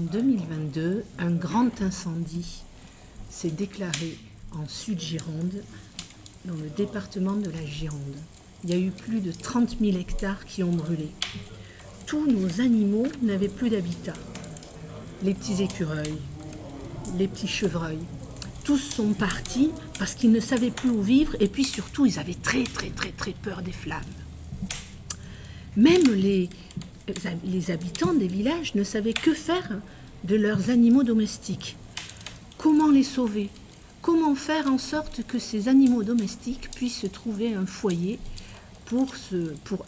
En 2022, un grand incendie s'est déclaré en Sud-Gironde, dans le département de la Gironde. Il y a eu plus de 30 000 hectares qui ont brûlé. Tous nos animaux n'avaient plus d'habitat. Les petits écureuils, les petits chevreuils, tous sont partis parce qu'ils ne savaient plus où vivre et puis surtout ils avaient très peur des flammes. Même les habitants des villages ne savaient que faire de leurs animaux domestiques. Comment les sauver? Comment faire en sorte que ces animaux domestiques puissent trouver un foyer pour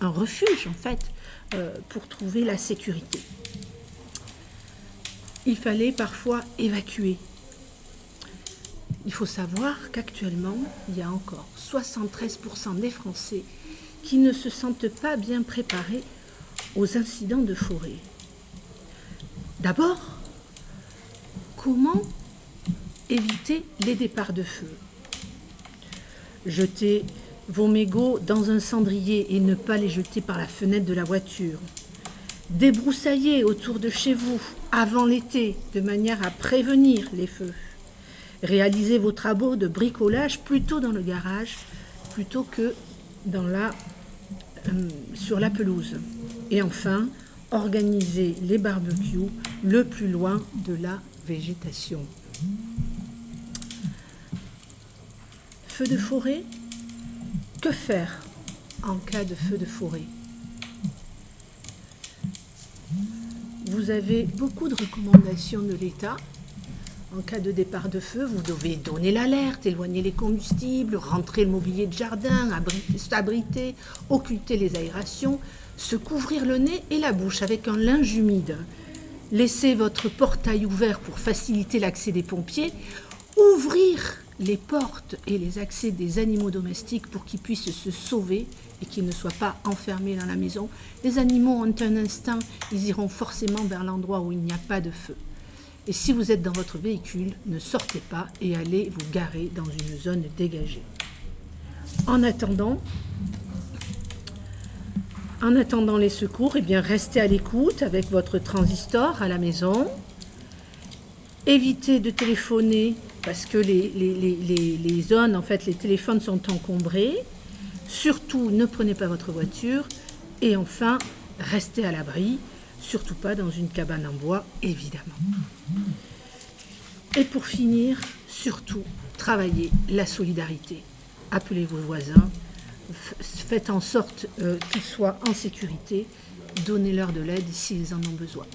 un refuge en fait, pour trouver la sécurité? Il fallait parfois évacuer. Il faut savoir qu'actuellement, il y a encore 73% des Français qui ne se sentent pas bien préparés aux incidents de forêt. D'abord, comment éviter les départs de feu? Jeter vos mégots dans un cendrier et ne pas les jeter par la fenêtre de la voiture. Débroussailler autour de chez vous avant l'été de manière à prévenir les feux. Réalisez vos travaux de bricolage plutôt dans le garage plutôt que sur la pelouse. Et enfin, organisez les barbecues le plus loin de la végétation. Feu de forêt, que faire en cas de feu de forêt? Vous avez beaucoup de recommandations de l'État. En cas de départ de feu, vous devez donner l'alerte, éloigner les combustibles, rentrer le mobilier de jardin, s'abriter, occulter les aérations, se couvrir le nez et la bouche avec un linge humide. Laissez votre portail ouvert pour faciliter l'accès des pompiers. Ouvrir les portes et les accès des animaux domestiques pour qu'ils puissent se sauver et qu'ils ne soient pas enfermés dans la maison. Les animaux ont un instinct, ils iront forcément vers l'endroit où il n'y a pas de feu. Et si vous êtes dans votre véhicule, ne sortez pas et allez vous garer dans une zone dégagée. En attendant les secours, eh bien, restez à l'écoute avec votre transistor à la maison. Évitez de téléphoner parce que les zones, en fait, les téléphones sont encombrés. Surtout, ne prenez pas votre voiture. Et enfin, restez à l'abri. Surtout pas dans une cabane en bois, évidemment. Et pour finir, surtout, travaillez la solidarité. Appelez vos voisins, faites en sorte qu'ils soient en sécurité, donnez-leur de l'aide s'ils en ont besoin.